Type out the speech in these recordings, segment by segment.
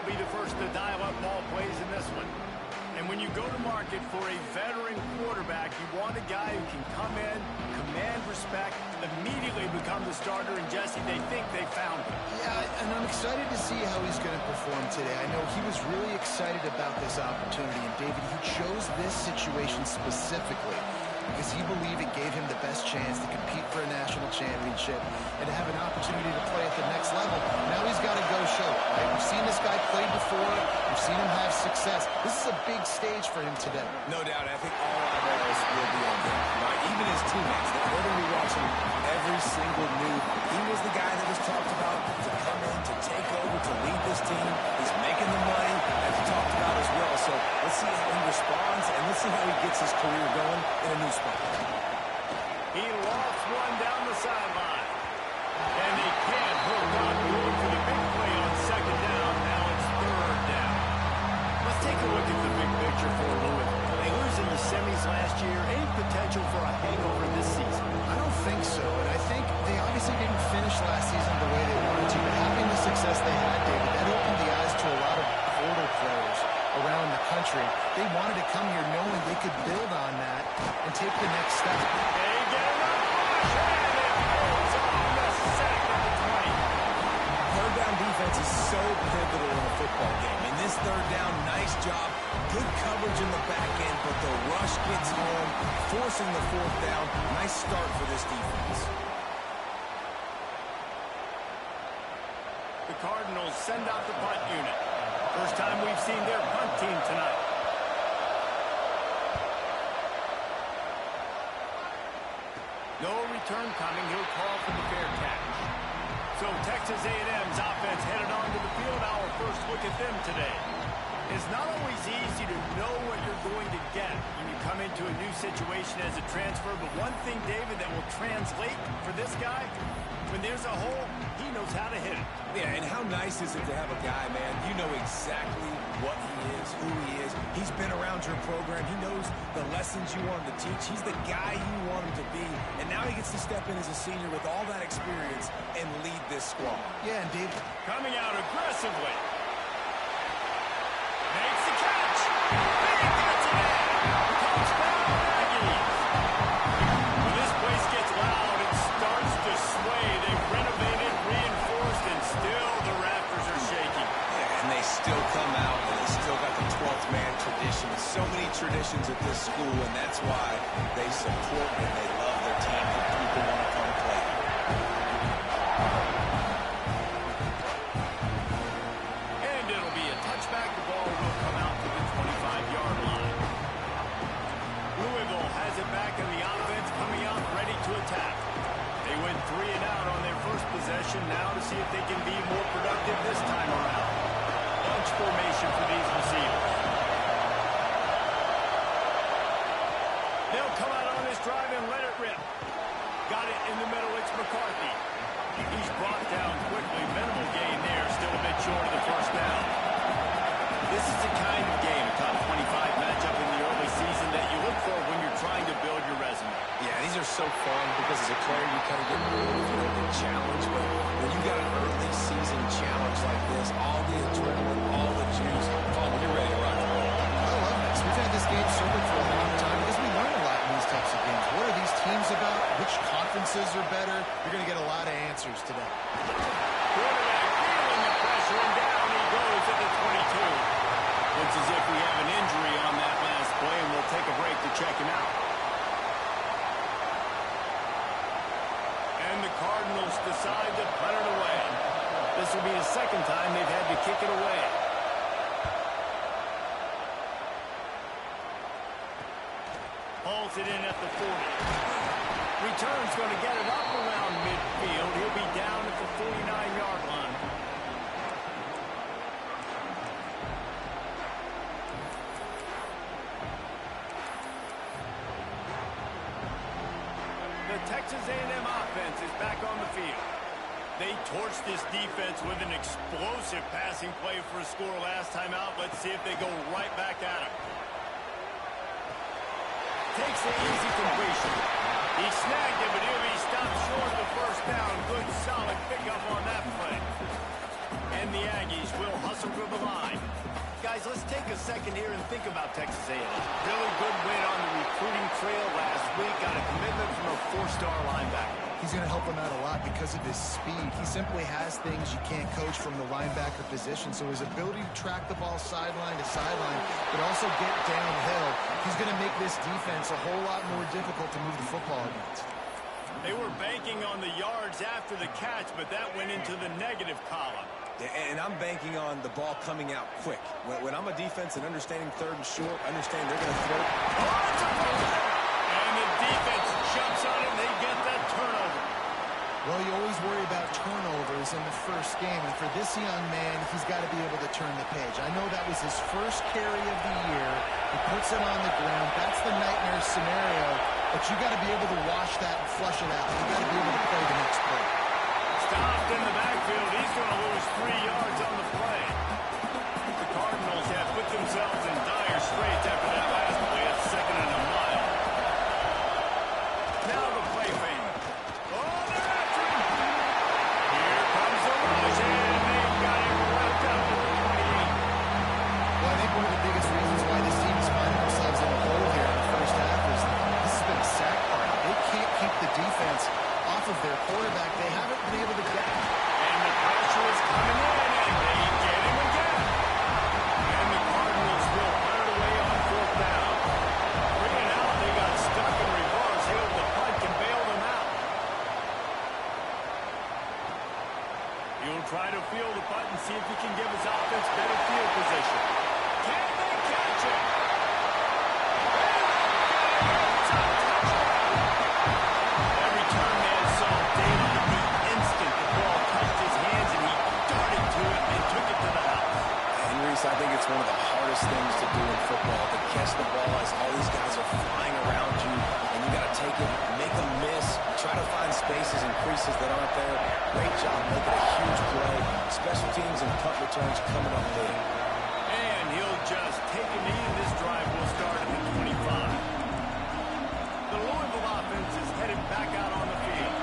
They'll be the first to dial up ball plays in this one. And when you go to market for a veteran quarterback, you want a guy who can come in, command respect, immediately become the starter, and Jesse, they think they found him. Yeah, and I'm excited to see how he's going to perform today. I know he was really excited about this opportunity, and David, he chose this situation specifically because he believed it gave him the best chance to compete for a national championship and to have an opportunity to play at the next level. Now he's got to go show it, right? We've seen this guy play before. We've seen him have success. This is a big stage for him today. No doubt. I think all eyeballs will be on him. Right? Even his teammates, they're going to be watching every single move. He was the guy that was talked about to come in, to take over, to lead this team. He's making the money, as we talked about as well. So let's see how he responds, and let's see how he gets his career going in a new spot. He lost one down the sideline. And they can't hook up. Going for the big play on second down. Now it's third down. Let's take a look at the big picture for Louisville. They lose in the semis last year. Any potential for a hangover this season? I don't think so, and I think they obviously didn't finish last season the way they wanted to, but having the success they had, David, that opened the eyes to a lot of portal players around the country. They wanted to come here knowing they could build on that and take the next step. They get it up. And it holds on the sack of the 20. Third down defense is so pivotal in a football game. In this third down, nice job. Good coverage in the back end, but the rush gets home, forcing the fourth down. Nice start for this defense. The Cardinals send out the punt unit. First time we've seen their punt team tonight. No return coming. He'll call for the fair catch. So Texas A&M's offense headed onto the field. Our first look at them today. It's not always easy to know what you're going to get when you come into a new situation as a transfer, but one thing, David, that will translate for this guy, when there's a hole, he knows how to hit it. Yeah, and how nice is it to have a guy, man, you know exactly what he is, who he is. He's been around your program. He knows the lessons you want him to teach. He's the guy you want him to be, and now he gets to step in as a senior with all that experience and lead this squad. Yeah, and Dave, Coming out aggressively. Makes the catch. And he gets it in. Touchdown, Aggies. When this place gets loud, it starts to sway. They've renovated, reinforced, and still the rafters are shaking. Yeah, and they still come out, and they still got the 12th man tradition. So many traditions at this school, and that's why they support and they love their team, and people want to come play. And it'll be a touchback. The ball will come out to the 25-yard line. Louisville has it back in the offense, coming out ready to attack. They went 3 and out on their first possession. Now to see if they can be more productive this time around. Bunch formation for these receivers. They'll come out on this drive and let it rip. Got it in the middle. It's McCarthy. He's brought down quickly. Minimal gain there. Still a bit short of the first down. This is the kind of game, a top 25 matchup in the early season, that you look for when you're trying to build your resume. Yeah, these are so fun because as a player you kind of get bored if you don't get challenged. But when you got an early season challenge like this, all the adrenaline, all the juice, you're ready to rock and roll. I love this. We've had this game circled for a long time because we learn a lot in these types of games. What are these teams about? Which conferences are better? You're going to get a lot of answers today. Quarterback feeling the pressure, and down he goes at the 22. Looks as if we have an injury on that last play, and we'll take a break to check him out. And the Cardinals decide to punt it away. This will be the second time they've had to kick it away. Hauls it in at the 40. Return's going to get it up around midfield. He'll be down at the 49-yard line. The Texas A&M offense is back on the field. They torched this defense with an explosive passing play for a score last time out. Let's see if they go right back at him. Takes the easy completion. He snagged it, but he'll be stopped short of the first down. Good, solid pickup on that play. And the Aggies will hustle to the line. Guys, let's take a second here and think about Texas A&M. Really good win on the recruiting trail last week. Got a commitment from a four-star linebacker. He's going to help him out a lot because of his speed. He simply has things you can't coach from the linebacker position. So his ability to track the ball sideline to sideline, but also get downhill, he's going to make this defense a whole lot more difficult to move the football against. They were banking on the yards after the catch, but that went into the negative column. Yeah, and I'm banking on the ball coming out quick. When I'm a defense and understanding third and short, understand they're going to throw. Oh, it's a fumble! And the defense jumps on it, and they get that turnover. Well, you always worry about turnovers in the first game, and for this young man, he's got to be able to turn the page. I know that was his first carry of the year. He puts it on the ground. That's the nightmare scenario, but you got to be able to wash that and flush it out. You got to be able to play the next play. Stopped in the backfield. He's going to lose 3 yards on the play. The Cardinals have put themselves in dire straits after that last play at 2nd and a mile. Now the play fake. Oh, they're after him. Here comes the rush, and they've got him wrapped up at the 28. Well, I think one of the biggest reasons why this team is finding themselves in a hole here in the first half is this has been a sack party. They can't keep the defense off of their quarterback. They haven't been able to get him. And the pressure is coming in, and they get him again. And the Cardinals will put it away on 4th down. 3 and out, they got stuck in reverse. Hill, the punt can bail them out. He'll try to field the punt and see if he can give his offense better field position. Can they catch it? Every turn man saw David the instant the ball touched his hands, and he darted to it and took it to the house. And Reese, I think it's one of the hardest things to do in football, to catch the ball as all these guys are flying around you, and you got to take it, make them miss, try to find spaces and creases that aren't there. Great job making a huge play. Special teams and punt returns coming up big. And he'll just take a knee, and this drive will start at the 25. The Louisville offense is headed back out on the field.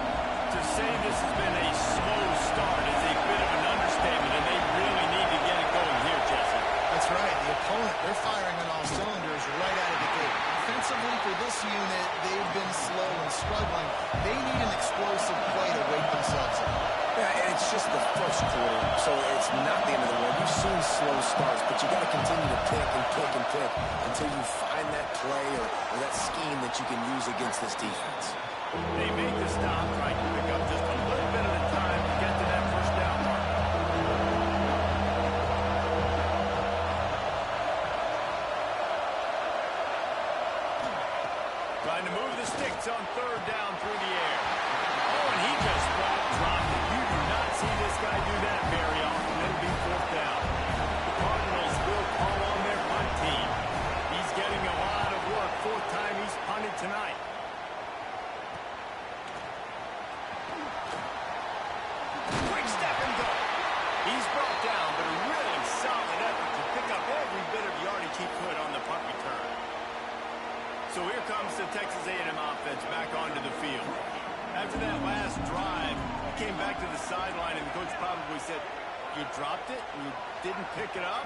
To say this has been a slow start is a bit of an understatement, and they really need to get it going here, Jesse. That's right. The opponent, they're firing on all cylinders right out of the gate. Offensively, for this unit, they've been slow and struggling. They need an explosive play to wake themselves up. Yeah, and it's just the first quarter, so it's not the end of the world. You've seen slow starts, but you got to continue to pick and pick and pick until you find that play or that scheme that you can use against this defense. They make the stop, trying to pick up just a little bit at a time to get to that first down mark. Trying to move the sticks on 3rd down through the air. Oh, and he just dropped it. You do not see this guy do that very often. It'll be 4th down. The Cardinals will call on their punt team. He's getting a lot of work. 4th time he's punted tonight. Quick step and go. He's brought down, but a really solid effort to pick up every bit of yardage he could on the punt return. So here comes the Texas A&M offense back onto the field. After that last drive, he came back to the sideline, and the coach probably said, "You dropped it and you didn't pick it up?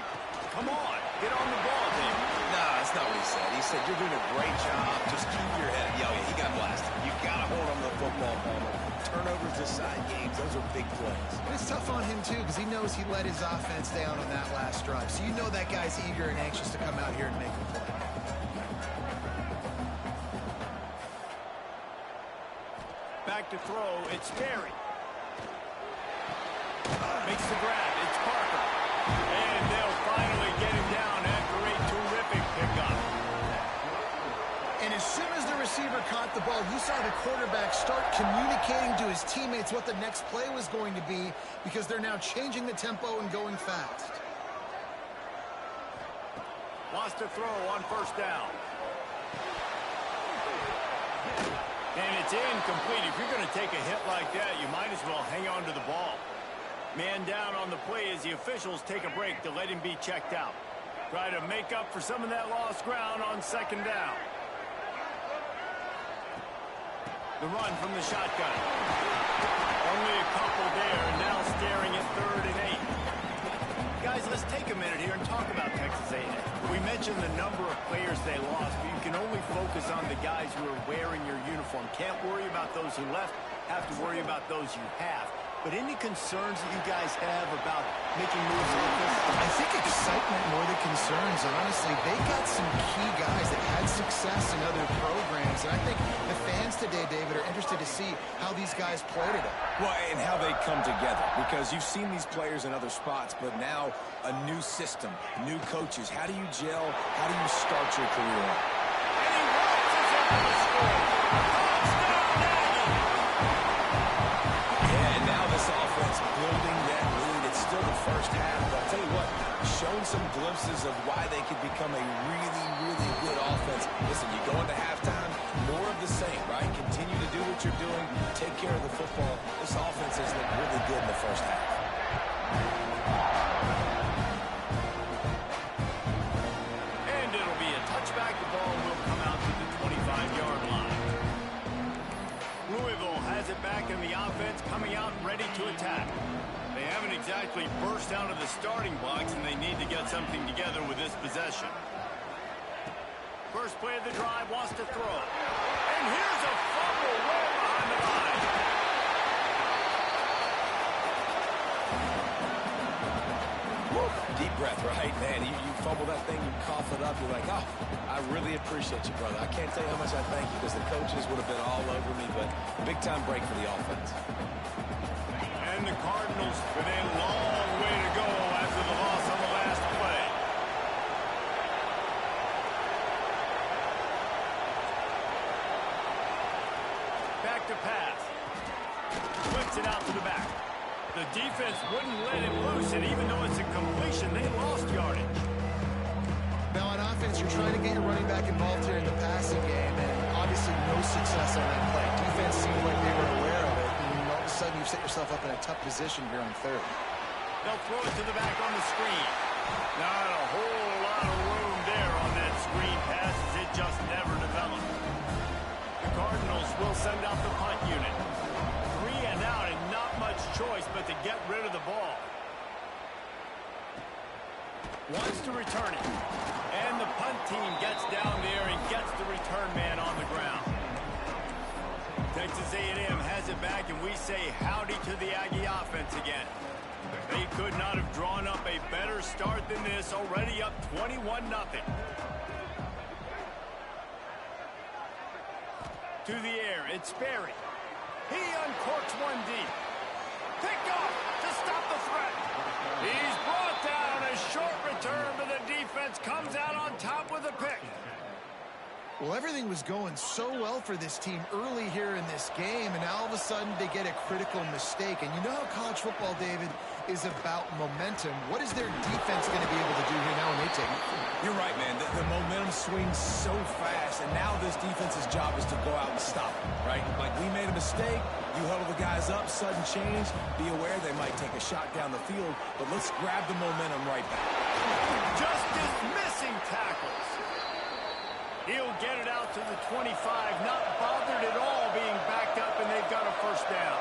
Come on, get on the ball, David." Nah, that's not what he said. He said, "You're doing a great job. Just keep your head." Yeah, he got blasted. You got to hold on to the football, Palmer. Turnovers decide games. Those are big plays. And it's tough on him, too, because he knows he let his offense down on that last drive. So you know that guy's eager and anxious to come out here and make a play. Back to throw, it's Terry. Makes the grab, it's Parker. And they'll finally get him down after a terrific pickup. And as soon as the receiver caught the ball, you saw the quarterback start communicating to his teammates what the next play was going to be, because they're now changing the tempo and going fast. Lost a throw on 1st down. And it's incomplete. If you're going to take a hit like that, you might as well hang on to the ball. Man down on the play as the officials take a break to let him be checked out. Try to make up for some of that lost ground on 2nd down. The run from the shotgun. Only a couple there, and now staring at 3rd and 8. Guys, let's take a minute here and talk about Texas A&M. We mentioned the number of players they lost, but you can only focus on the guys who are wearing your uniform. Can't worry about those who left, have to worry about those you have. But any concerns that you guys have about making moves like this? I think excitement more than concerns. Honestly, they got some key guys that had success in other programs. And I think the fans today, David, are interested to see how these guys play today. Well, and how they come together. Because you've seen these players in other spots, but now a new system, new coaches. How do you gel? How do you start your career off? And he waltzes into the score. Touchdown, Yeah, and now this offense building that lead. It's still the first half, but I'll tell you what, showing some glimpses of why they could become a really, really good offense. Listen, you go into halftime, more of the same, right? Continue to do what you're doing, take care of the football. This offense has looked really good in the first half. And it'll be a touchback. The ball will come out to the 25-yard line. Louisville has it back in the offense, coming out ready to attack. They haven't exactly burst out of the starting blocks, and they need to get something together with this possession. First play of the drive, wants to throw. And here's a fumble way behind the line. Woo, deep breath, right? Man, you fumble that thing, you cough it up, you're like, oh, I really appreciate you, brother. I can't tell you how much I thank you because the coaches would have been all over me, but big-time break for the offense. And the Cardinals with a long way to go after the loss on the last play. Back to pass. Flips it out to the back. The defense wouldn't let it loose, and even though it's a completion, they lost yardage. Now, on offense, you're trying to get your running back involved here in the passing game, and obviously no success on that play. Defense seemed like they were aware of it, and all of a sudden you've set yourself up in a tough position here on third. They'll throw it to the back on the screen. Not a whole lot of room there on that screen pass, as it just never developed. The Cardinals will send out the punt unit. 3 and out, and not much choice but to get rid of the ball. Wants to return it. And the punt team gets down there and gets the return man on the ground. Texas A&M has it back, and we say howdy to the Aggie offense again. They could not have drawn up a better start than this, already up 21-0. To the air, it's Sperry. He uncorks one deep. Picked off to stop the threat. He's brought down. A short return, but the defense comes out on top with a pick. Well, everything was going so well for this team early here in this game, and now all of a sudden they get a critical mistake. And you know how college football, David, is about momentum. What is their defense going to be able to do here now when they take it? You're right, man. The momentum swings so fast, and now this defense's job is to go out and stop it, right? Like, we made a mistake. You huddle the guys up, sudden change. Be aware they might take a shot down the field, but let's grab the momentum right back. Just dismissing tackles. He'll get it out to the 25, not bothered at all being backed up, and they've got a first down.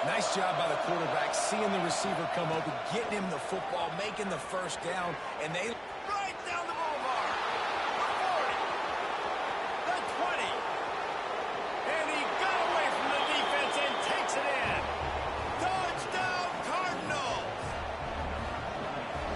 Nice job by the quarterback, seeing the receiver come open, getting him the football, making the first down, and they... Right down the boulevard. The 40. The 20. And he got away from the defense and takes it in. Touchdown, Cardinals.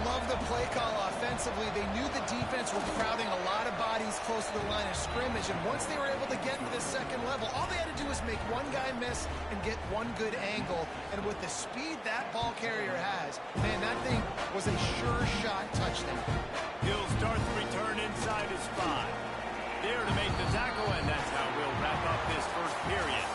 Love the play call offensively. They knew the defense were crowding a lot of bodies close to the line of scrimmage, and once they were able to get into the second level, all they had to do was make one guy miss and get one good angle. And with the speed that ball carrier has, man, that thing was a sure shot touchdown. He'll start the return inside his 5. There to make the tackle, and that's how we'll wrap up this first period.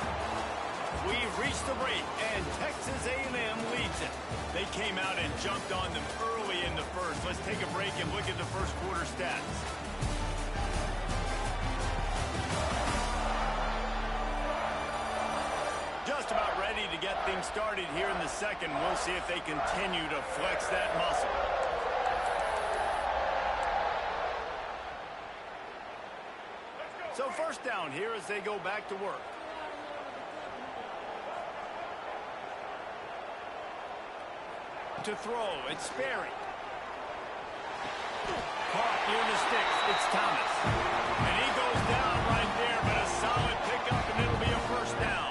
We've reached the break, and Texas A&M leads it. They came out and jumped on them early in the first. Let's take a break and look at the first quarter stats. Just about ready to get things started here in the second. We'll see if they continue to flex that muscle. So first down here as they go back to work. to throw. It's Sperry. Caught near the sticks. It's Thomas. And he goes down right there, but a solid pickup, and it'll be a first down.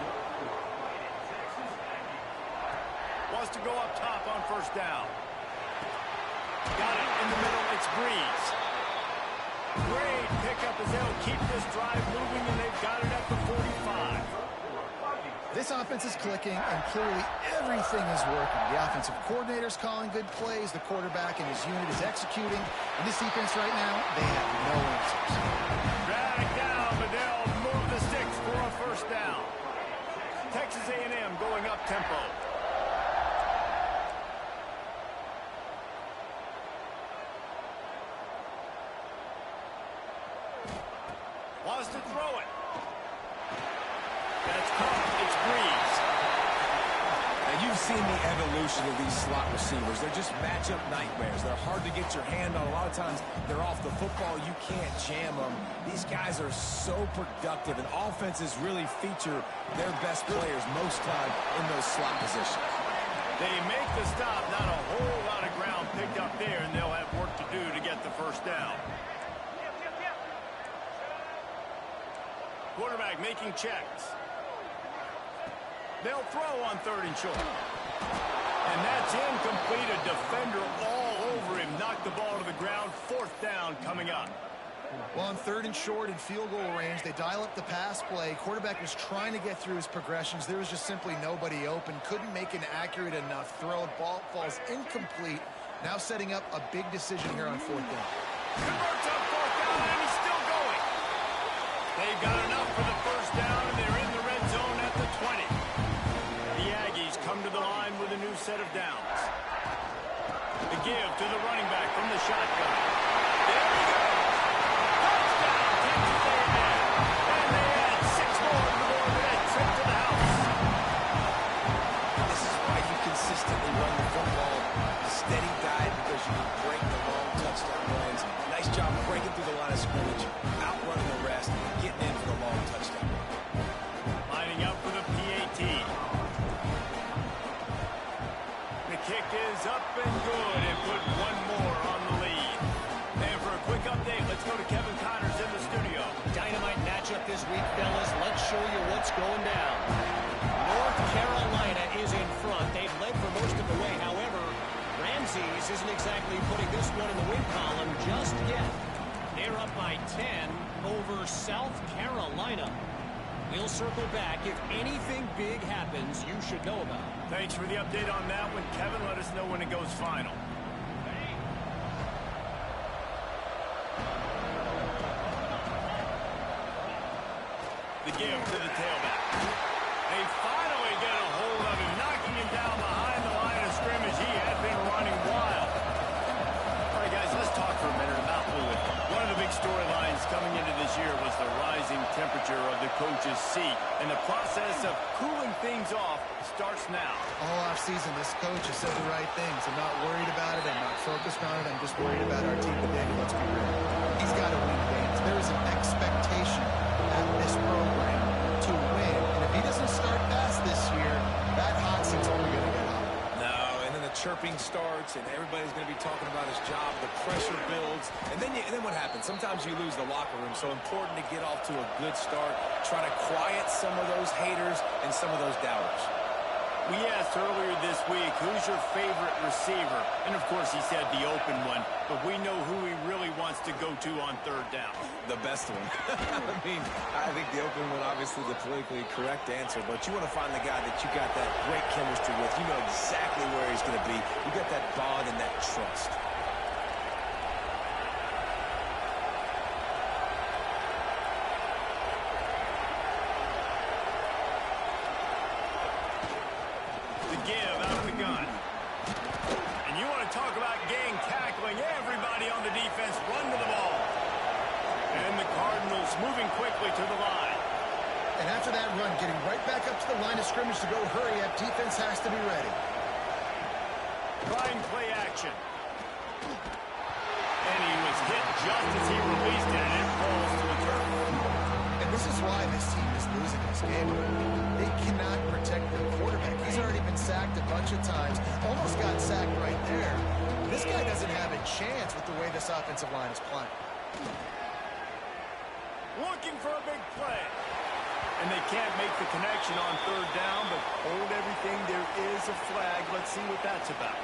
Wants to go up top on first down. Got it in the middle. It's Breeze. Great pickup as they'll keep this drive moving, and they've got it at the 45. This offense is clicking, and clearly everything is working. The offensive coordinator's calling good plays. The quarterback and his unit is executing. And this defense right now, they have no answers. Drag down, but they'll move the sticks for a first down. Texas A&M going up tempo. Wants to throw it. That's caught. It's Breeze. Now, you've seen the evolution of these slot receivers. They're just matchup nightmares. They're hard to get your hand on. A lot of times, they're off the football. You can't jam them. These guys are so productive, and offenses really feature their best players most time in those slot positions. They make the stop. Not a whole lot of ground picked up there, and they'll have work to do to get the first down. Quarterback making checks. They'll throw on 3rd and short. And that's incomplete. A defender all over him. Knocked the ball to the ground. 4th down coming up. Well, on 3rd and short in field goal range, they dial up the pass play. Quarterback was trying to get through his progressions. There was just simply nobody open. Couldn't make an accurate enough throw. Ball falls incomplete. Now setting up a big decision here on 4th down. Converts on 4th down, and he's still going. They've got enough for the first down, and they're in the red zone at the 20. The Aggies come to the line with a new set of downs. The give to the running back from the shotgun. There we go. Touchdown, Texas A&M. And they add 6 more to the board with that trip to the house. This is why you consistently run the football. A steady dive because you can break the long touchdown runs. Nice job breaking through the line of scrimmage, outrunning the rest, and getting in for the long touchdown. Lining up for the PAT. The kick is up and good, and put 1 more on the lead. And for a quick update, let's go to Kevin Connors in the studio. Dynamite matchup this week, fellas. Let's show you what's going down. North Carolina is in front. They've led for most of the way. However, Ramses isn't exactly putting this one in the win column just yet. They're up by 10 over South Carolina. We'll circle back. If anything big happens, you should know about it. Thanks for the update on that one, Kevin. Let us know when it goes final. The give to the tailback. They finally get a hold of him, knocking him down behind the line of scrimmage. He had been running wild. All right, guys, let's talk for a minute about Lewis. One of the big storylines coming into this year was the rising temperature of the coach's seat, and the process of cooling things off starts now. All offseason, this coach has said the right things. I'm not worried about it. I'm not focused on it. I'm just worried about our team today. Let's be real. He's got to win games. There is an expectation at this program to win. And if he doesn't start fast this year, that hot seat's only going to get hot. No, and then the chirping starts, and everybody's going to be talking about his job. The pressure builds, and then what happens? Sometimes you lose the locker room. So important to get off to a good start. Try to quiet some of those haters and some of those doubters. We asked earlier this week, who's your favorite receiver? And, of course, he said the open one. But we know who he really wants to go to on 3rd down. The best one. I mean, I think the open one, obviously the politically correct answer. But you want to find the guy that you got that great chemistry with. You know exactly where he's going to be. You got that bond and that trust. Give out of the gun. And you want to talk about gang tackling. Everybody on the defense run to the ball. And the Cardinals moving quickly to the line. And after that run, getting right back up to the line of scrimmage to go hurry up, defense has to be ready. Trying play action. And he was hit just as he released it, and it falls to the turf. And this is why this team is losing this game. They cannot protect their quarterback. He's already been sacked a bunch of times, almost got sacked right there. This guy doesn't have a chance with the way this offensive line is playing. Looking for a big play. And they can't make the connection on third down, but hold everything. There is a flag. Let's see what that's about.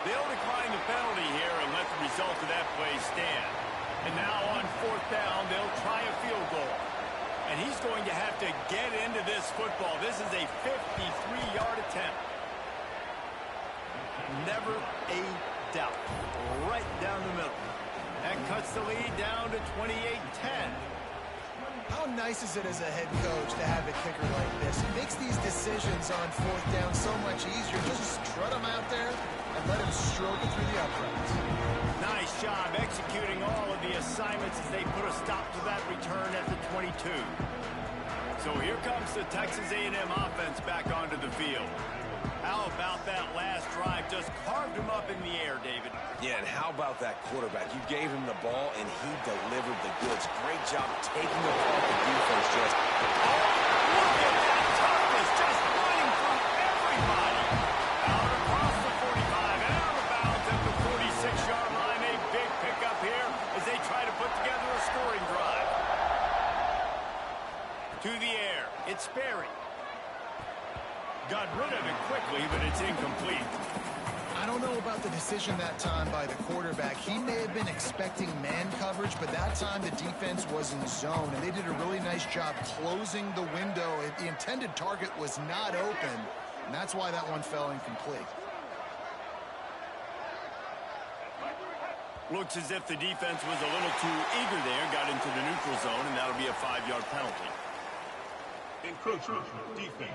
They'll decline the penalty here and let the result of that play stand. And now on fourth down, they'll try a field goal. And he's going to have to get into this football. This is a 53-yard attempt. Never a doubt. Right down the middle. That cuts the lead down to 28-10. How nice is it as a head coach to have a kicker like this? He makes these decisions on fourth down so much easier. Just strut him out there and let him stroke it through the uprights. Nice job executing all of the assignments as they put a stop to that return at the 22. So here comes the Texas A&M offense back onto the field. How about that last drive? Just carved him up in the air, David. Yeah, and how about that quarterback? You gave him the ball, and he delivered the goods. Great job taking apart the defense, just. Oh, look at that toughness, just running through everybody. Out across the 45 and out of bounds at the 46-yard line. A big pickup here as they try to put together a scoring drive. To the air, it's Sperry. Got rid of it quickly, but it's incomplete. I don't know about the decision that time by the quarterback. He may have been expecting man coverage, but that time the defense was in zone, and they did a really nice job closing the window. The intended target was not open, and that's why that one fell incomplete. Looks as if the defense was a little too eager there, got into the neutral zone, and that'll be a 5-yard penalty. Encroachment, defense.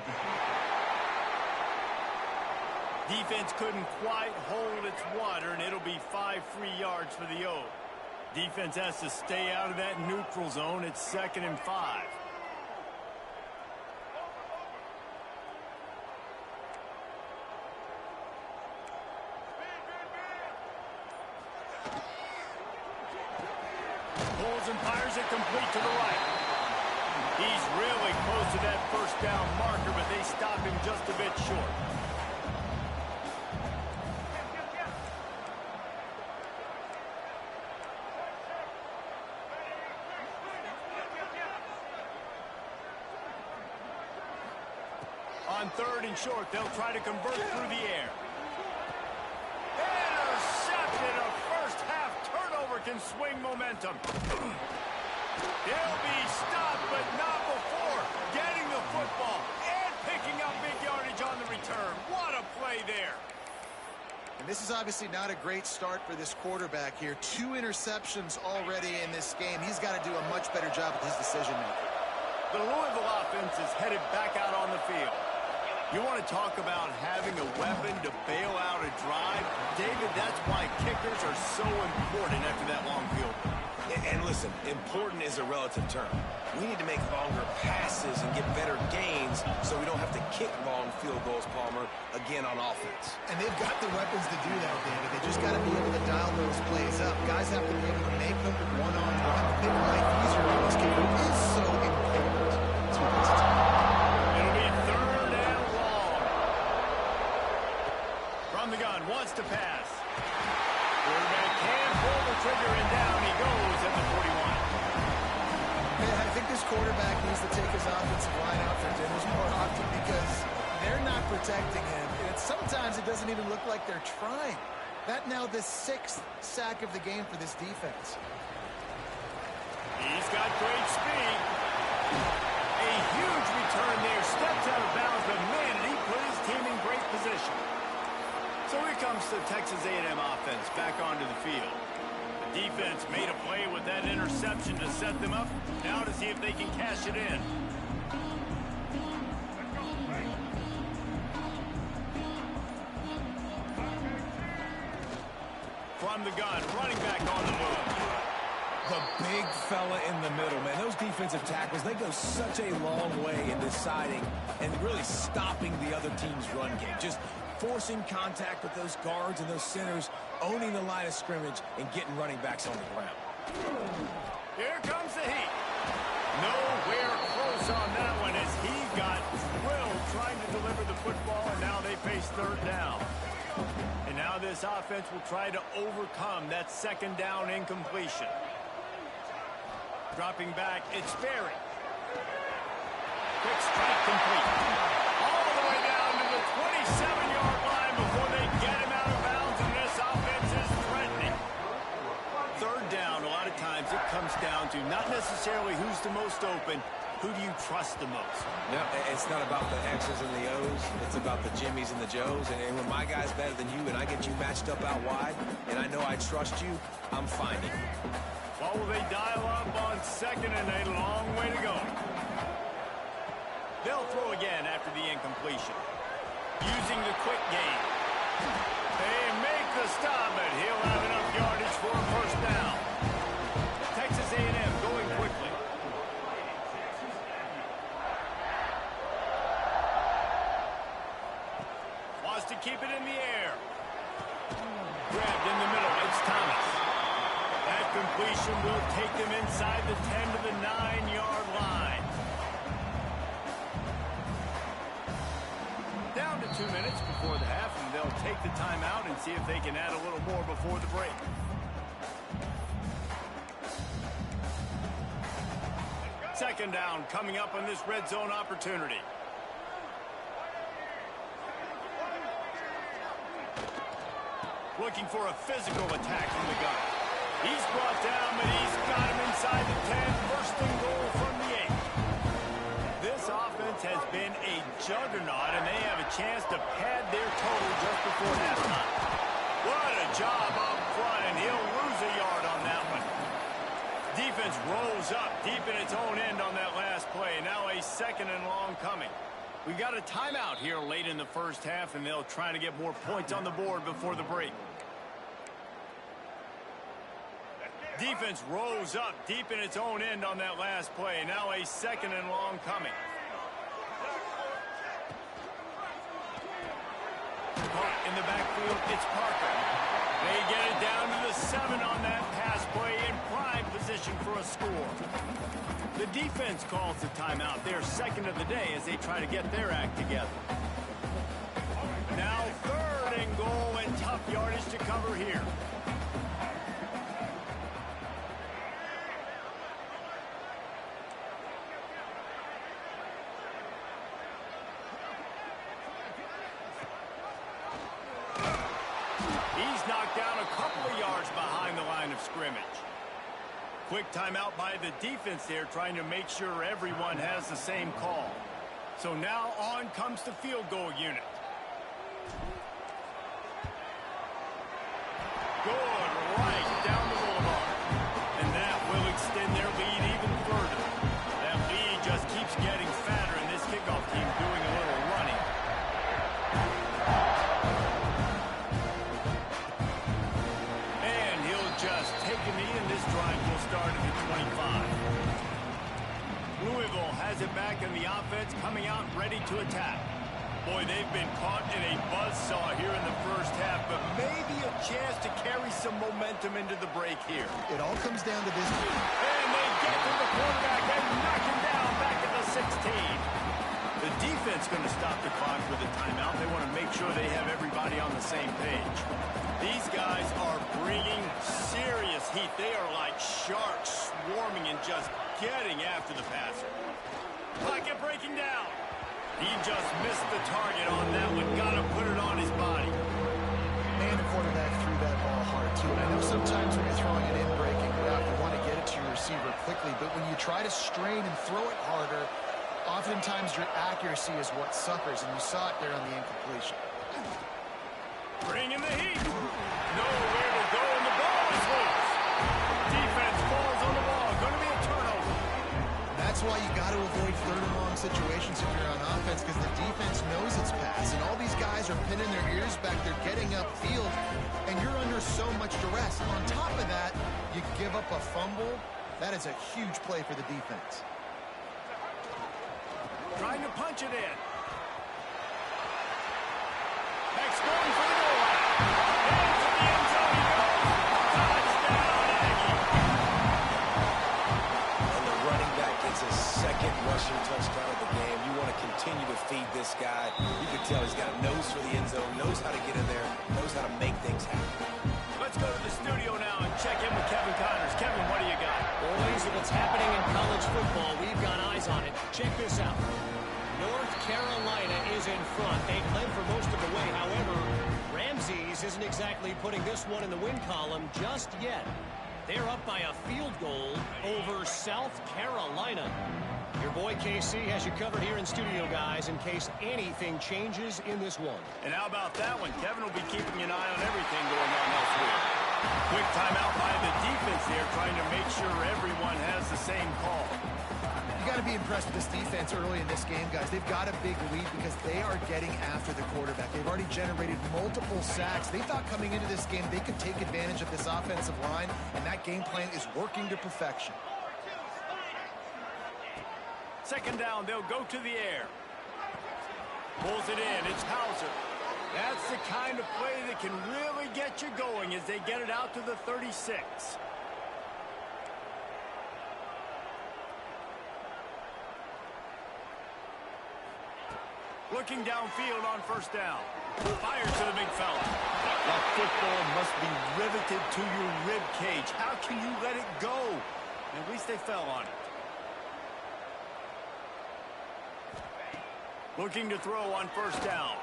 Defense couldn't quite hold its water, and it'll be 5 free yards for the O. Defense has to stay out of that neutral zone. It's 2nd and 5. Pulls and fires it complete to the right. He's really close to that first down marker, but they stop him just a bit short. On 3rd and short, they'll try to convert through the air. Intercepted. A first-half turnover can swing momentum. He'll be stopped, but not before getting the football and picking up big yardage on the return. What a play there. And this is obviously not a great start for this quarterback here. 2 interceptions already in this game. He's got to do a much better job with his decision-making. The Louisville offense is headed back out on the field. You want to talk about having a weapon to bail out a drive? David, that's why kickers are so important after that long field goal. And listen, important is a relative term. We need to make longer passes and get better gains so we don't have to kick long field goals, Palmer, again on offense. And they've got the weapons to do that, David. They just got to be able to dial those plays up. Guys have to be able to make them one-on-one. Make life easier on this kicker is so important. That's what it's about. It'll be 3rd and long. From the gun, wants to pass. Quarterback can pull the trigger, and down he goes at the 41. Man, I think this quarterback needs to take his offensive line out for dinners more often because they're not protecting him. And sometimes it doesn't even look like they're trying. That now the 6th sack of the game for this defense. He's got great speed. A huge return there. Steps out of bounds, but man, he put his team in great position. So here comes the Texas A&M offense back onto the field. The defense made a play with that interception to set them up. Now to see if they can cash it in. From the gun, running back on the move. The big fella in the middle, man. Those defensive tackles, they go such a long way in deciding and really stopping the other team's run game. Just forcing contact with those guards and those centers, owning the line of scrimmage, and getting running backs on the ground. Here comes the heat. Nowhere close on that one as he got drilled trying to deliver the football, and now they face third down. And now this offense will try to overcome that second down incompletion. Dropping back, it's Ferry. Quick strike complete. All the way down to the 27-yard line before they get him out of bounds, and this offense is threatening. Third down, a lot of times it comes down to not necessarily who's the most open, who do you trust the most? No, it's not about the X's and the O's. It's about the Jimmys and the Joes. And when my guy's better than you and I get you matched up out wide, and I know I trust you, I'm finding you. Well, will they dial up on second and a long way to go? They'll throw again after the incompletion. Using the quick game. They make the stop, but he'll have enough yardage for a first down. Texas A&M going quickly. Wants to keep it in the air. Grabbed in the middle. It's Thomas. That completion will take them inside the 10 to the 9-yard line. Down to 2 minutes before the half, and they'll take the timeout and see if they can add a little more before the break. Second down coming up on this red zone opportunity. Looking for a physical attack from the gun. He's brought down, but he's got him inside the 10. First and goal from the 8. This offense has been a juggernaut, and they have a chance to pad their total just before halftime. What a job up front, and he'll lose a yard on that one. Defense rolls up deep in its own end on that last play. Now a second and long coming. We've got a timeout here late in the first half, and they'll try to get more points on the board before the break. Defense rolls up deep in its own end on that last play. Now a second and long coming. In the backfield, it's Parker. They get it down to the 7 on that pass play in prime position for a score. The defense calls the timeout. Their second of the day as they try to get their act together. Now third and goal, and tough yardage to cover here. He's knocked down a couple of yards behind the line of scrimmage. Quick timeout by the defense there, trying to make sure everyone has the same call. So now on comes the field goal unit. Good, right down the boulevard. And that will extend their lead even further. That lead just keeps getting fatter, and this kickoff team doing a little running. And he'll just take a knee, and this drive will start at the 25. Louisville has it back in the offense, coming out ready to attack. Boy, they've been caught in a buzzsaw here in the first half, but maybe a chance to carry some momentum into the break here. It all comes down to this. And they get to the quarterback and knock him down back at the 16. The defense going to stop the clock with a timeout. They want to make sure they have everybody on the same page. These guys are bringing serious heat. They are like sharks swarming and just getting after the passer. Pocket breaking down. He just missed the target on that one. Got to put it on his body. And the quarterback threw that ball hard, too. And I know sometimes when you're throwing an in-breaking route, you want to get it to your receiver quickly. But when you try to strain and throw it harder, oftentimes your accuracy is what suffers. And you saw it there on the incompletion. Bringing the heat. Nowhere to go, and the ball is loose. Defense falls on the ball. Going to be a turnover. That's why you got to avoid third and long situations if you're on offense, because the defense knows it's pass, and all these guys are pinning their ears back. They're getting upfield, and you're under so much duress. On top of that, you give up a fumble. That is a huge play for the defense. Trying to punch it in. Next going for the goal line. Into the end zone he goes. Touchdown, Aggie. rushing touchdown of the game. You want to continue to feed this guy. You can tell he's got a nose for the end zone, knows how to get in there, knows how to make things happen. Let's go to the studio now and check in with Kevin Connors. Kevin, what do you got? Boys, if it's happening in college football, we've got eyes on it. Check this out. North Carolina is in front. They've led for most of the way. However, Ramses isn't exactly putting this one in the win column just yet. They're up by a field goal over South Carolina. Your boy KC has you covered here in studio, guys, in case anything changes in this one. And how about that one? Kevin will be keeping an eye on everything going on elsewhere. Quick timeout by the defense there, trying to make sure everyone has the same call. You got to be impressed with this defense early in this game, guys. They've got a big lead because they are getting after the quarterback. They've already generated multiple sacks. They thought coming into this game they could take advantage of this offensive line, and that game plan is working to perfection. Second down, they'll go to the air. Pulls it in, it's Hauser. That's the kind of play that can really get you going as they get it out to the 36. Looking downfield on first down. Fires to the big fella. That football must be riveted to your rib cage. How can you let it go? At least they fell on it. Looking to throw on first down.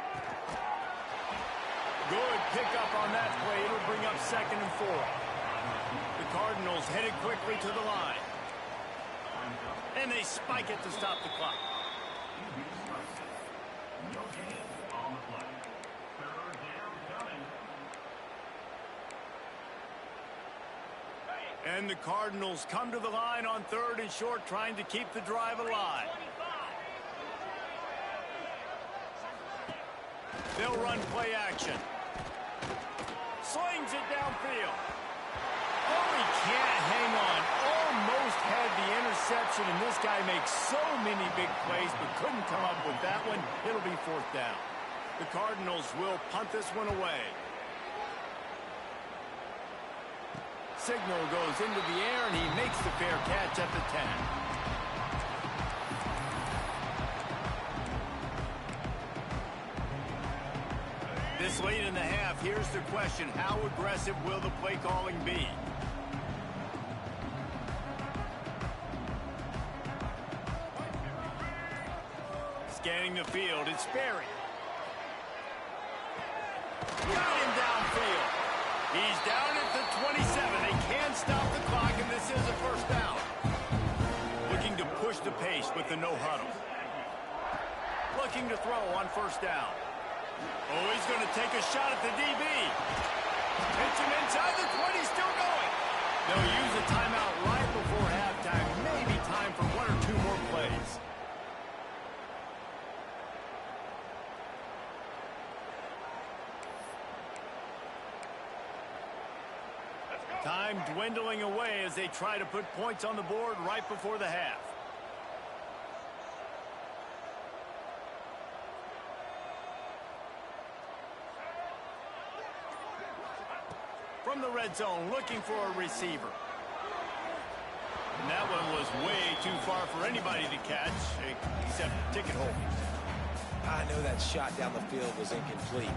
Good pickup on that play. It'll bring up 2nd and 4. The Cardinals headed quickly to the line. And they spike it to stop the clock. And the Cardinals come to the line on 3rd and short, trying to keep the drive alive. They'll run play action. Slings it downfield. Oh, he can't hang on. Almost had the interception, and this guy makes so many big plays, but couldn't come up with that one. It'll be 4th down. The Cardinals will punt this one away. Signal goes into the air, and he makes the fair catch at the 10. This late in the half, here's the question. How aggressive will the play calling be? Scanning the field, it's Berry. Got him downfield. He's down at the 27. They can't stop the clock, and this is a first down. Looking to push the pace with the no huddle. Looking to throw on first down. Oh, he's going to take a shot at the DB. Hits him inside the 20, still going. They'll use a timeout right before halftime. Maybe time for 1 or 2 more plays. Time dwindling away as they try to put points on the board right before the half. From the red zone, looking for a receiver. And that one was way too far for anybody to catch, except ticket holders. I know that shot down the field was incomplete,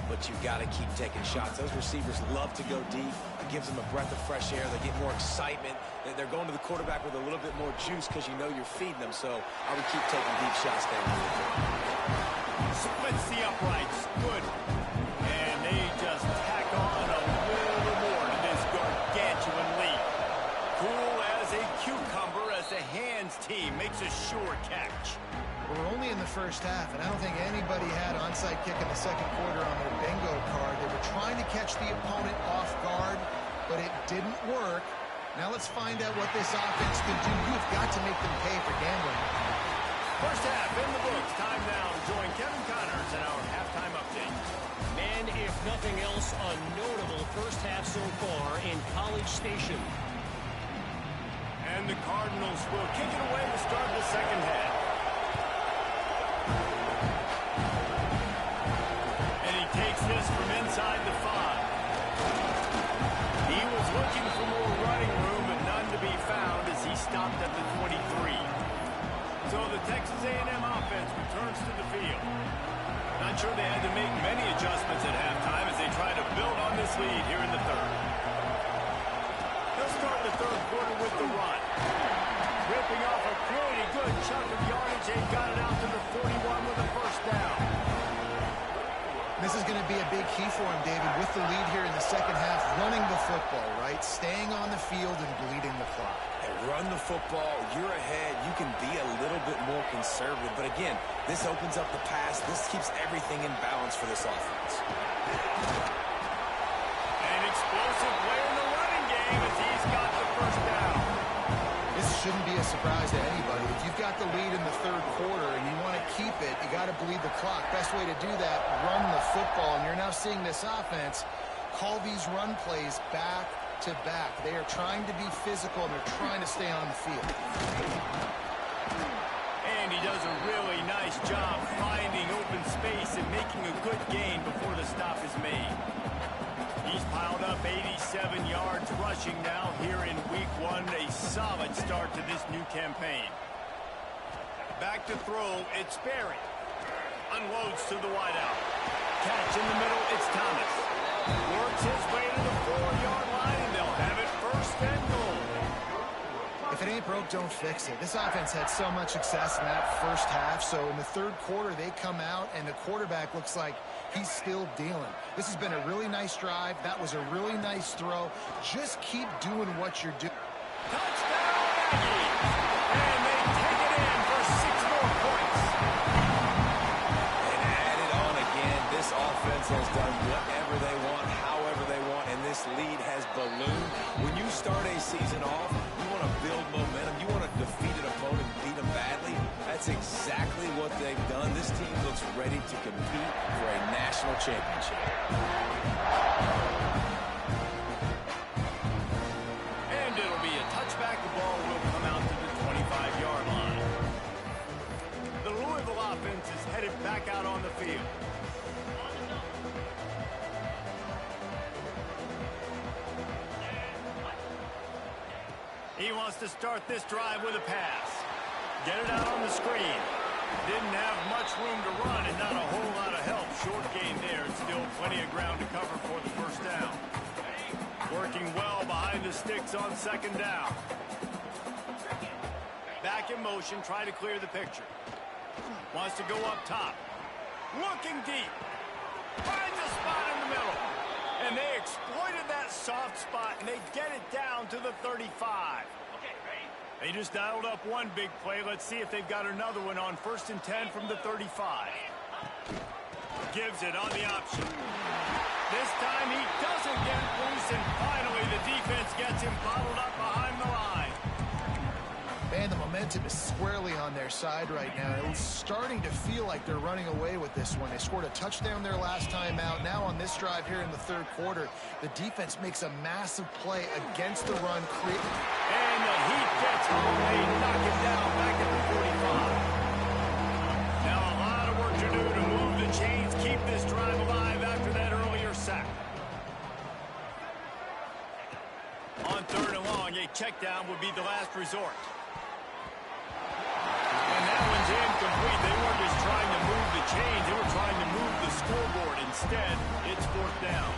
but you got to keep taking shots. Those receivers love to go deep. It gives them a breath of fresh air. They get more excitement. They're going to the quarterback with a little bit more juice because you know you're feeding them. So I would keep taking deep shots down the field. Splits the uprights. Good. And they just tack on a little more to this gargantuan lead. Cool as a cucumber as the hands team makes a sure catch. We're only in the first half, and I don't think anybody had onside kick in the second quarter on their bingo card. They were trying to catch the opponent off guard, but it didn't work. Now let's find out what this offense can do. You've got to make them pay for gambling. First half in the books. Time now to join Kevin Connors in our halftime update. And if nothing else, a notable first half so far in College Station. And the Cardinals will kick it away to start the second half. And he takes this from inside the 5. He was looking for more running room, but none to be found as he stopped at the 23. So the Texas A&M offense returns to the field. Not sure they had to make many adjustments at halftime as they try to build on this lead here in the third. They'll start the third quarter with the run. Ripping off a pretty good chunk of yardage. They got it out to the 41 with a first down. This is going to be a big key for him, David, with the lead here in the second half, running the football, right? Staying on the field and bleeding the clock. And run the football, you're ahead, you can be a little bit more conservative. But again, this opens up the pass. This keeps everything in balance for this offense. An explosive play in the running game as he's got the first down. This shouldn't be a surprise to anybody. If you've got the lead in the third quarter and you want to keep it, you got to bleed the clock. Best way to do that, run the football. And you're now seeing this offense call these run plays back to back. They are trying to be physical and they're trying to stay on the field. And he does a really nice job finding open space and making a good gain before the stop is made. He's piled up 87 yards rushing now here in week one. A solid start to this new campaign. Back to throw, it's Berry. Unloads to the wideout. Catch in the middle, it's Thomas. Works his way to the 4-yard line, and they'll have it first and goal. If it ain't broke, don't fix it. This offense had so much success in that first half, so in the third quarter, they come out, and the quarterback looks like he's still dealing. This has been a really nice drive. That was a really nice throw. Just keep doing what you're doing. Touchdown, Aggies! And they take it in for 6 more points. And add it on again. This offense has done whatever they want, however they want, and this lead has ballooned. When you start a season off, you want to build momentum. You want to defeat an opponent and beat them badly. That's exactly what they've done. This team looks ready to compete for a national championship. And it'll be a touchback. The ball will come out to the 25-yard line. The Louisville offense is headed back out on the field. He wants to start this drive with a pass. Get it out on the screen. Didn't have much room to run and not a whole lot of help. Short gain there and still plenty of ground to cover for the first down. Working well behind the sticks on second down. Back in motion, trying to clear the picture. Wants to go up top. Looking deep. Finds a spot in the middle. And they exploited that soft spot, and they get it down to the 35. They just dialed up one big play. Let's see if they've got another one on 1st and 10 from the 35. Gives it on the option. This time he doesn't get loose, and finally the defense gets him bottled up behind the line. Man, the momentum is squarely on their side right now. It's starting to feel like they're running away with this one. They scored a touchdown their last time out. Now on this drive here in the third quarter, the defense makes a massive play against the run. And the Heat gets home. They knock him down back at the 45. Now a lot of work to do to move the chains, keep this drive alive after that earlier sack. On 3rd and long, a check down would be the last resort. And that one's incomplete. They weren't just trying to move the chains. They were trying to move the scoreboard. Instead, it's 4th down.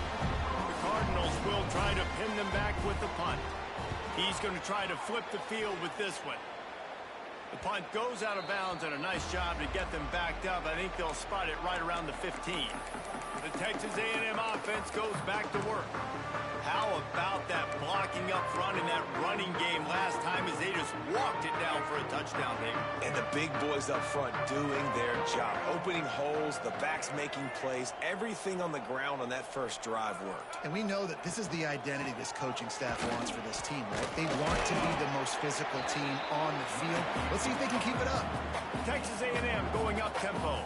The Cardinals will try to pin them back with the punt. He's going to try to flip the field with this one. The punt goes out of bounds, and a nice job to get them backed up. I think they'll spot it right around the 15. The Texas A&M offense goes back to work. How about that blocking up front in that running game last time as they just walked it down for a touchdown there? And the big boys up front doing their job. Opening holes, the backs making plays. Everything on the ground on that first drive worked. And we know that this is the identity this coaching staff wants for this team, right? They want to be the most physical team on the field. Let's see if they can keep it up. Texas A&M going up tempo.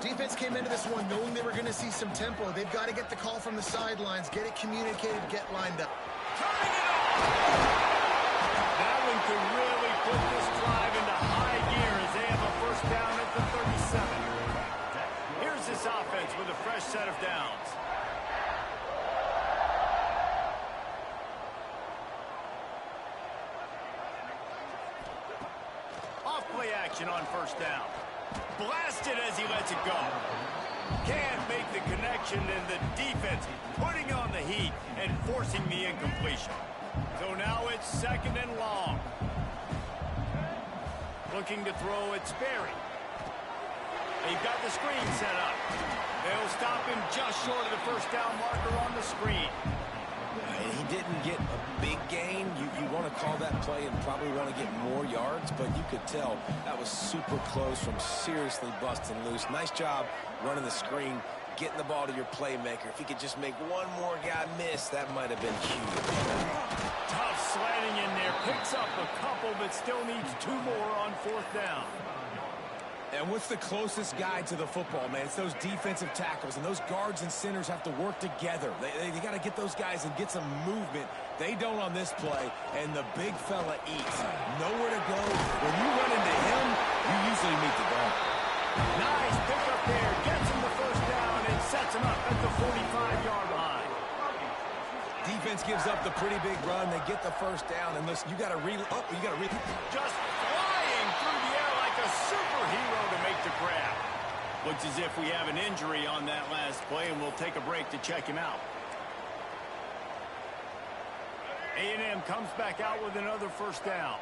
Defense came into this one knowing they were going to see some tempo. They've got to get the call from the sidelines, get it communicated, get lined up. Turning it off! That one could really put this drive into high gear as they have a first down at the 37. Here's this offense with a fresh set of downs. Off play action. action on first down. Blasted as he lets it go. Can't make the connection, and the defense putting on the heat and forcing the incompletion. So now it's second and long. Looking to throw at Sperry. They've got the screen set up. They'll stop him just short of the first down marker on the screen. He didn't get a big gain. You want to call that play and probably want to get more yards, but you could tell that was super close from seriously busting loose. Nice job running the screen, getting the ball to your playmaker. If he could just make one more guy miss, that might have been huge. Tough slanting in there. Picks up a couple, but still needs 2 more on fourth down. And what's the closest guy to the football, man? It's those defensive tackles, and those guards and centers have to work together. They got to get those guys and get some movement. They don't on this play, and the big fella eats. Nowhere to go. When you run into him, you usually meet the ball. Nice pickup there. Gets him the first down and sets him up at the 45-yard line. Defense gives up the pretty big run. They get the first down, and listen, you got to Just flying through the air like a superhero to make the grab. Looks as if we have an injury on that last play, and we'll take a break to check him out. A&M comes back out with another first down.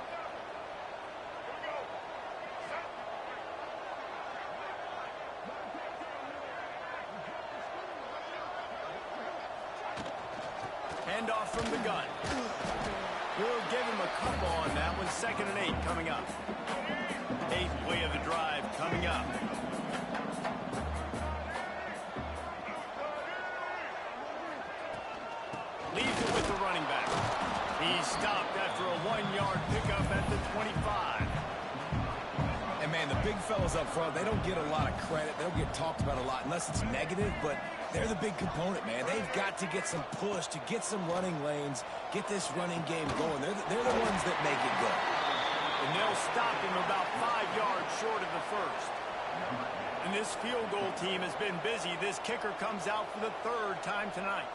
Handoff from the gun. We'll give him a couple on that one. 2nd and 8 coming up. 8th play of the drive coming up. Leaves it with the running back. He's stopped after a 1-yard pickup at the 25. And, man, the big fellas up front, they don't get a lot of credit. They don't get talked about a lot unless it's negative, but they're the big component, man. They've got to get some push, to get some running lanes, get this running game going. They're the ones that make it go. And they'll stop him about 5 yards short of the first. And this field goal team has been busy. This kicker comes out for the 3rd time tonight.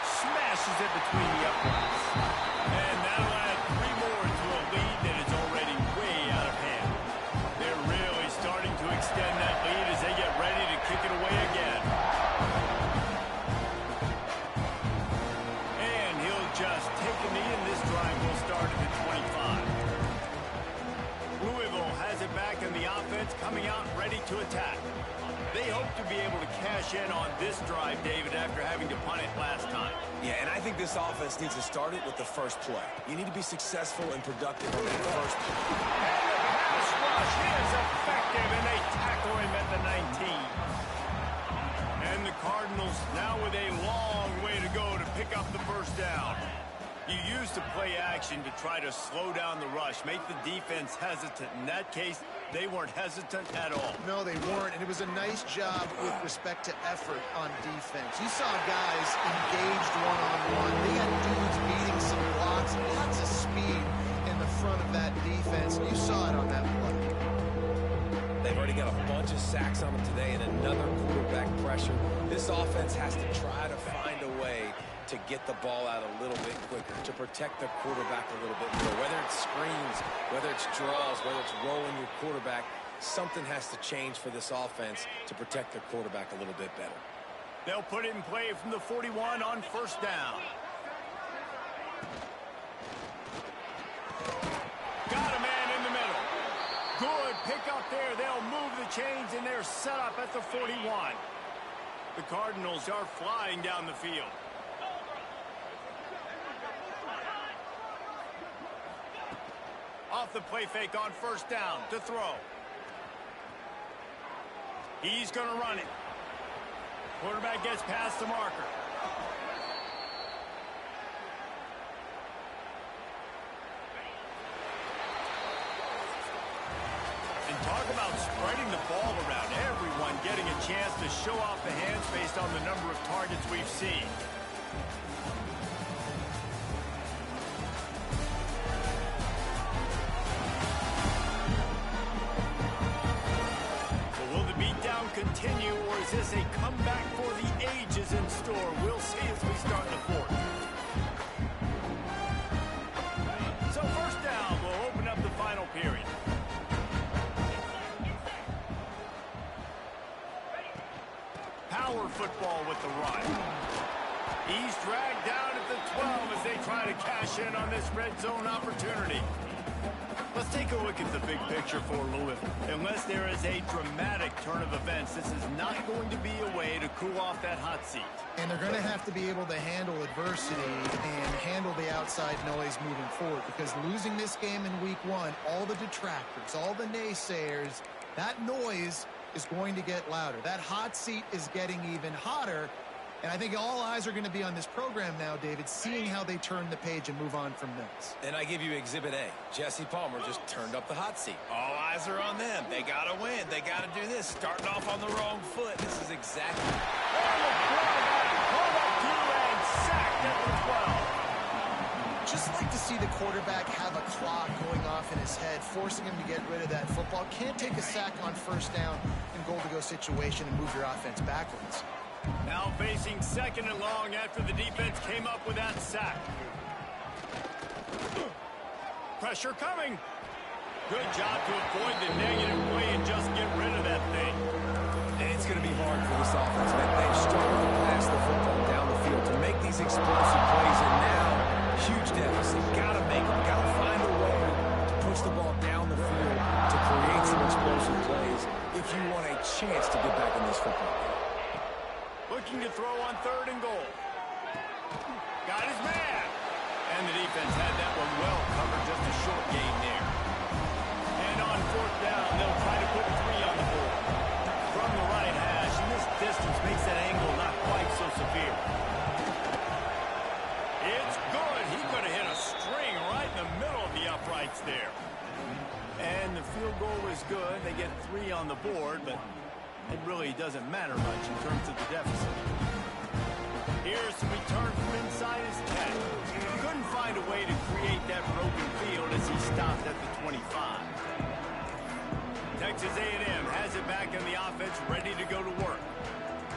Smashes it between the uprights. And that'll add 3 more to a lead that is already way out of hand. They're really starting to extend that lead as they get ready to kick it away again. And he'll just take a knee, and this drive will start at the 25. Louisville has it back, and the offense coming out ready to attack. They hope to be able to cash in on this drive, David, after having to punt it last time. Yeah, and I think this offense needs to start it with the first play. You need to be successful and productive on that first play. And the pass rush is effective, and they tackle him at the 19. And the Cardinals now with a long way to go to pick up the first down. You use the play action to try to slow down the rush, make the defense hesitant. In that case, they weren't hesitant at all. No, they weren't, and it was a nice job with respect to effort on defense. You saw guys engaged one-on-one. They had dudes beating some blocks, lots of speed in the front of that defense. You saw it on that play. They've already got a bunch of sacks on them today and another quarterback pressure. This offense has to try to find a way to get the ball out a little bit quicker, to protect the quarterback a little bit more. Whether it's screens, whether it's draws, whether it's rolling your quarterback, something has to change for this offense to protect their quarterback a little bit better. They'll put it in play from the 41 on first down. Got a man in the middle. Good pick up there. They'll move the chains, and they're set up at the 41. The Cardinals are flying down the field. Off the play fake on first down to throw. He's going to run it. Quarterback gets past the marker. And talk about spreading the ball around. Everyone getting a chance to show off the hands based on the number of targets we've seen. Continue, or is this a comeback for the ages in store? We'll see as we start the 4th. So first down, power football with the run. He's dragged down at the 12 as they try to cash in on this red zone opportunity. Let's take a look at the big picture for Louisville. Unless there is a dramatic turn of events, this is not going to be a way to cool off that hot seat. And they're going to have to be able to handle adversity and handle the outside noise moving forward, because losing this game in week 1, all the detractors, all the naysayers, that noise is going to get louder. That hot seat is getting even hotter. And I think all eyes are going to be on this program now, David, seeing how they turn the page and move on from this. And I give you Exhibit A. Jesse Palmer just turned up the hot seat. All eyes are on them. They got to win. They got to do this. Starting off on the wrong foot. This is exactly... Pulled up to and sacked at the 12. Just like to see the quarterback have a clock going off in his head, forcing him to get rid of that football. Can't take a sack on first down in goal-to-go situation and move your offense backwards. Now facing second and long after the defense came up with that sack. Pressure coming. Good job to avoid the negative play and just get rid of that thing. And it's going to be hard for this offense, man. They've struggled to pass the football down the field to make these explosive plays, and now huge deficit. Got to make them. Got to find a way to push the ball down the field to create some explosive plays if you want a chance to get back in this football game. Looking to throw on 3rd and goal. Got his man. And the defense had that one well covered, just a short gain there. And on 4th down, they'll try to put 3 on the board. From the right hash, and this distance makes that angle not quite so severe. It's good. He could have hit a string right in the middle of the uprights there. And the field goal is good. They get 3 on the board, but it really doesn't matter much in terms of the deficit. Here's the return from inside his 10. Couldn't find a way to create that broken field as he stopped at the 25. Texas A&M has it back in the offense, ready to go to work.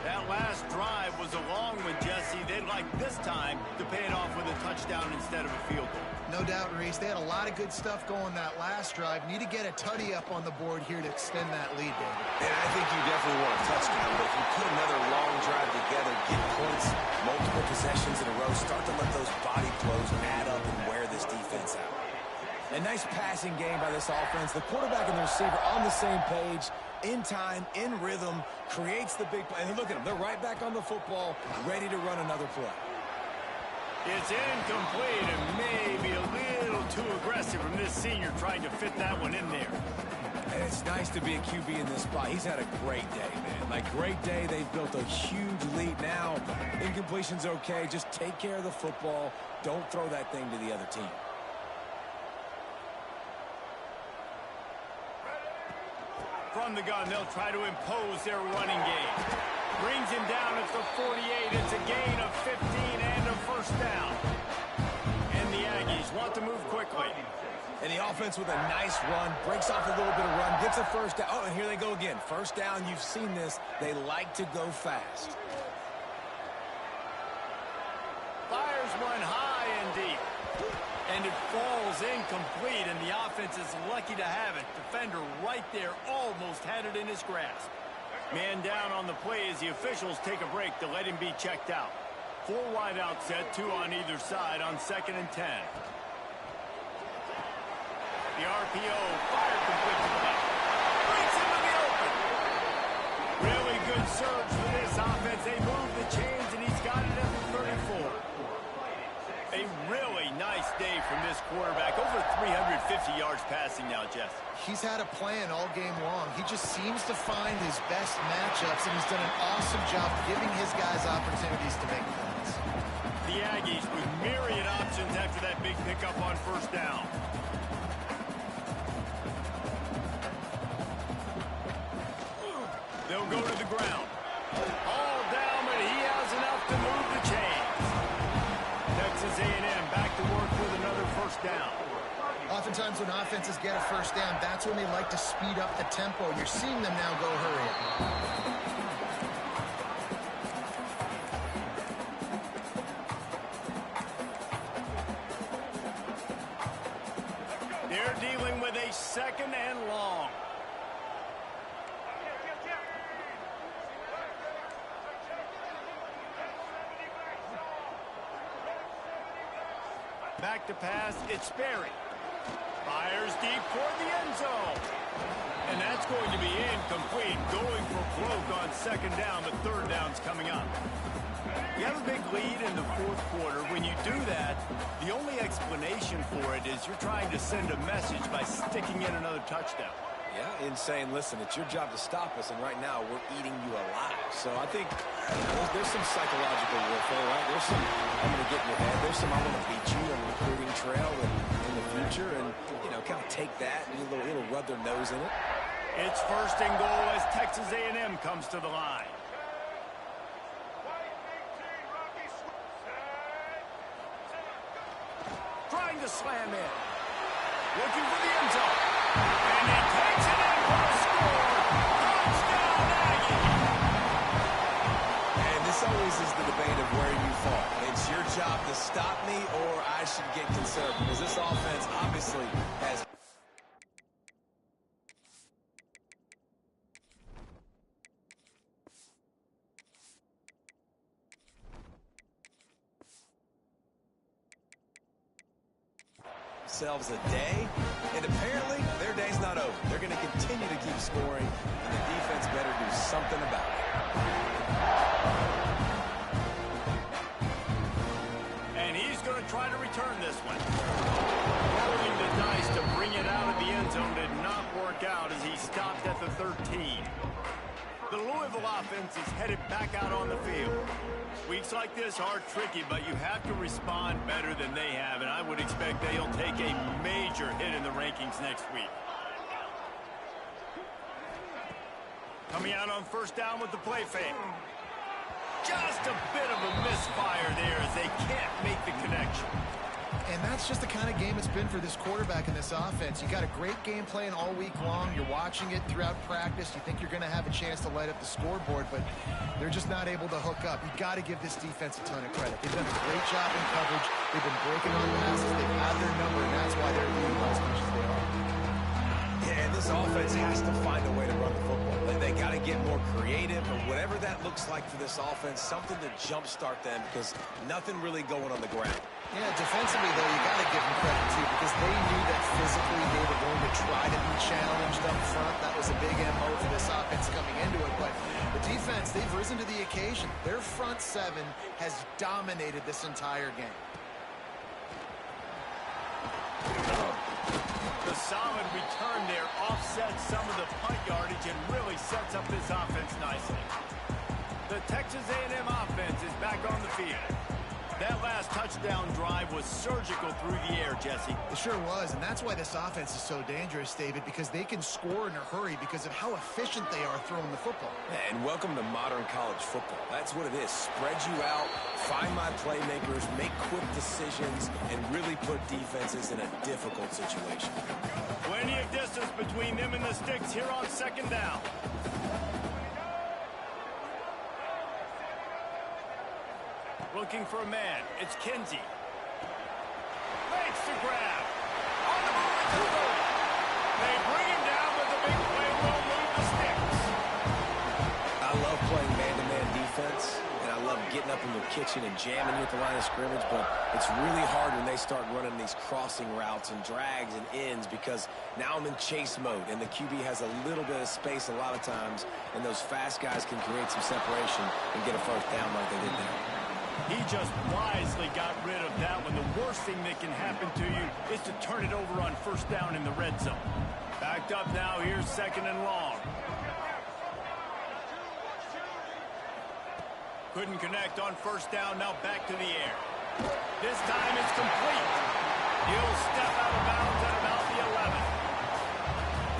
That last drive was a long one, Jesse. They'd like this time to pay it off with a touchdown instead of a field goal. No doubt, Reese. They had a lot of good stuff going that last drive. Need to get a tutty up on the board here to extend that lead, David. And I think you definitely want a touchdown, but if you put another long drive together, get points, multiple possessions in a row, start to let those body flows add up and wear this defense out. A nice passing game by this offense. The quarterback and the receiver on the same page, in time, in rhythm, creates the big play. And look at them. They're right back on the football, ready to run another play. It's incomplete and maybe a little too aggressive from this senior trying to fit that one in there. And it's nice to be a QB in this spot. He's had a great day, man. Like, great day. They've built a huge lead now. Incompletion's okay. Just take care of the football. Don't throw that thing to the other team. From the gun, they'll try to impose their running game. Brings him down at the 48. It's a gain of 15 and a first down. And the Aggies want to move quickly. And the offense with a nice run, breaks off a little bit of run, gets a first down. Oh, and here they go again. First down, you've seen this. They like to go fast. Fires one high and deep. And it falls incomplete, and the offense is lucky to have it. Defender right there almost had it in his grasp. Man down on the play as the officials take a break to let him be checked out. 4 wide out set, 2 on either side on 2nd and 10. The RPO fired complete to the left. Breaks into the open. Really good surge for this offense. They move the chains, and he's got it at the 34. A really nice day from this quarterback. Over 350 yards passing now, Jeff. He's had a plan all game long. He just seems to find his best matchups, and he's done an awesome job giving his guys opportunities to make plays. The Aggies with myriad options after that big pickup on first down. They'll go to the ground. All down, but he has enough to move the chains. Texas A&M back to work with another first down. Oftentimes when offenses get a first down, that's when they like to speed up the tempo. You're seeing them now go hurry up. They're dealing with a 2nd and long. Back to pass, it's Sperry. Fires deep toward the end zone. And that's going to be incomplete. Going for broke on second down, but third down's coming up. You have a big lead in the fourth quarter. When you do that, the only explanation for it is you're trying to send a message by sticking in another touchdown. Yeah, and saying, listen, it's your job to stop us, and right now we're eating you alive. So I think there's some psychological warfare, right? There's some, I'm going to get in your head. There's some, I'm going to beat you on the recruiting trail in the future, and, you know, kind of take that and it'll rub their nose in it. It's first and goal as Texas A&M comes to the line. Trying to slam in. Looking for the end zone. And he takes it in for a score. Touchdown, Aggie! And this always is the debate of where you fall. It's your job to stop me, or I should get concerned, because this offense obviously has... themselves a day, and apparently their day's not over. They're going to continue to keep scoring, and the defense better do something about it. And he's going to try to return this one. Rolling the dice to bring it out of the end zone did not work out as he stopped at the 13. The Louisville offense is headed back out on the field. Weeks like this are tricky, but you have to respond better than they have, and I would expect they'll take a major hit in the rankings next week. Coming out on first down with the play fake. Just a bit of a misfire there as they can't make the connection. And that's just the kind of game it's been for this quarterback in this offense. You got a great game plan all week long. You're watching it throughout practice. You think you're going to have a chance to light up the scoreboard, but they're just not able to hook up. You got to give this defense a ton of credit. They've done a great job in coverage. They've been breaking on passes. They've had their number, and that's why they're leading as much as they are. Yeah, and this offense has to find a way to run the football. They got to get more creative, or whatever that looks like for this offense, something to jumpstart them, because nothing really going on the ground. Yeah, defensively, though, you got to give them credit, too, because they knew that physically they were going to try to be challenged up front. That was a big MO for this offense coming into it. But the defense, they've risen to the occasion. Their front seven has dominated this entire game. The solid return there offsets some of the punt yardage and really sets up this offense nicely. The Texas A&M offense is back on the field. That last touchdown drive was surgical through the air, Jesse. It sure was, and that's why this offense is so dangerous, David, because they can score in a hurry because of how efficient they are throwing the football. And welcome to modern college football. That's what it is. Spread you out, find my playmakers, make quick decisions, and really put defenses in a difficult situation. Plenty of distance between them and the sticks here on second down. Looking for a man. It's Kinsey. Makes the grab. On the move. They bring him down, but the big play will move the sticks. I love playing man-to-man defense, and I love getting up in your kitchen and jamming you at the line of scrimmage, but it's really hard when they start running these crossing routes and drags and ends, because now I'm in chase mode, and the QB has a little bit of space a lot of times, and those fast guys can create some separation and get a first down like they did there. He just wisely got rid of that one. The worst thing that can happen to you is to turn it over on first down in the red zone. Backed up now, here's second and long. Couldn't connect on first down, now back to the air. This time it's complete. He'll step out of bounds at about the 11.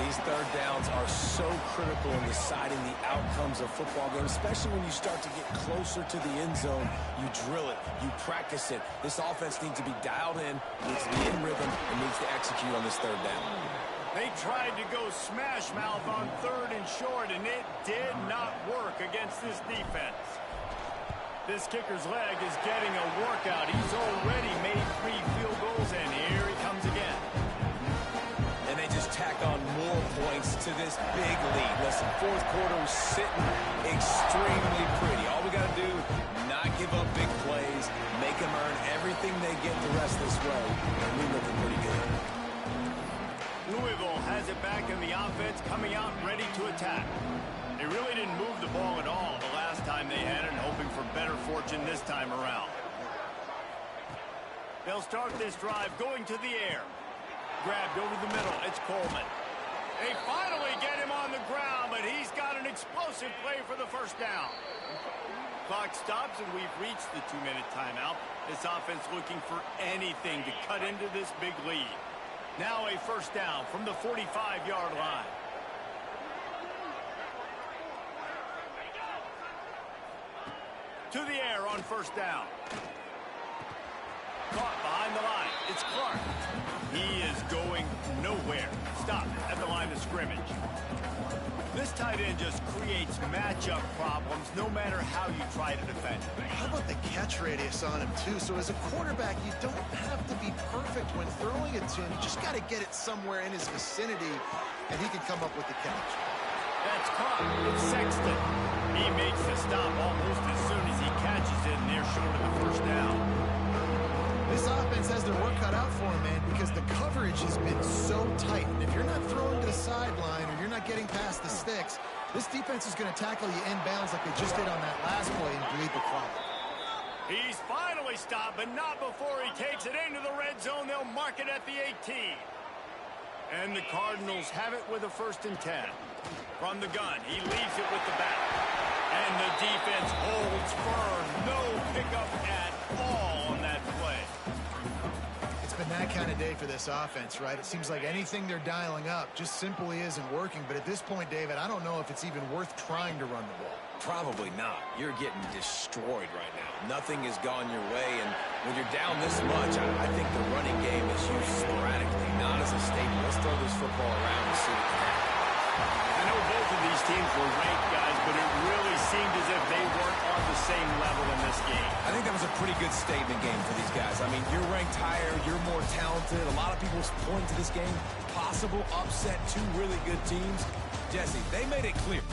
These third downs are so critical in deciding the outcomes of football games, especially when you start to get closer to the end zone. You drill it, you practice it. This offense needs to be dialed in, needs to be in rhythm, and needs to execute on this third down. They tried to go smash mouth on third and short, and it did not work against this defense. This kicker's leg is getting a workout. He's already made 3 field goals, and here he comes again. And they just tack on more points to this big lead. Listen, fourth quarter was sitting extremely pretty. All we got to do, not give up big plays, make them earn everything they they get the rest this way, and we're looking pretty good. Louisville has it back in the offense, coming out ready to attack. They really didn't move the ball at all the last time they had it, and hoping for better fortune this time around. They'll start this drive going to the air. Grabbed over the middle. It's Coleman. They finally get him on the ground, but he's got an explosive play for the first down. Clock stops, and we've reached the 2-minute timeout. This offense looking for anything to cut into this big lead. Now a first down from the 45-yard line. To the air on first down. Caught behind the line. It's Clark. He is going nowhere. Stopped at the line of scrimmage. This tight end just creates matchup problems no matter how you try to defend it. How about the catch radius on him, too? So as a quarterback, you don't have to be perfect when throwing it to him. You just got to get it somewhere in his vicinity, and he can come up with the catch. That's caught. It's Sexton. He makes the stop almost as soon as he catches it, and they're short of the first down. This offense has their work cut out for him, man, because the coverage has been so tight. And if you're not throwing to the sideline or you're not getting past the sticks, this defense is going to tackle you inbounds like they just did on that last play and bleed the clock. He's finally stopped, but not before he takes it into the red zone. They'll mark it at the 18. And the Cardinals have it with a 1st and 10. From the gun, he leaves it with the back. And the defense holds firm. No pickup at all on that play. It's been that kind of day for this offense, right? It seems like anything they're dialing up just simply isn't working. But at this point, David, I don't know if it's even worth trying to run the ball. Probably not. You're getting destroyed right now. Nothing has gone your way, and when you're down this much, I think the running game is used sporadically, not as a staple. Let's throw this football around and see what can happen. I know both of these teams were ranked, guys, but it really seemed as if they weren't on the same level in this game. I think that was a pretty good statement game for these guys. I mean, you're ranked higher, you're more talented. A lot of people point to this game, possible upset, 2 really good teams. Jesse, they made it clear.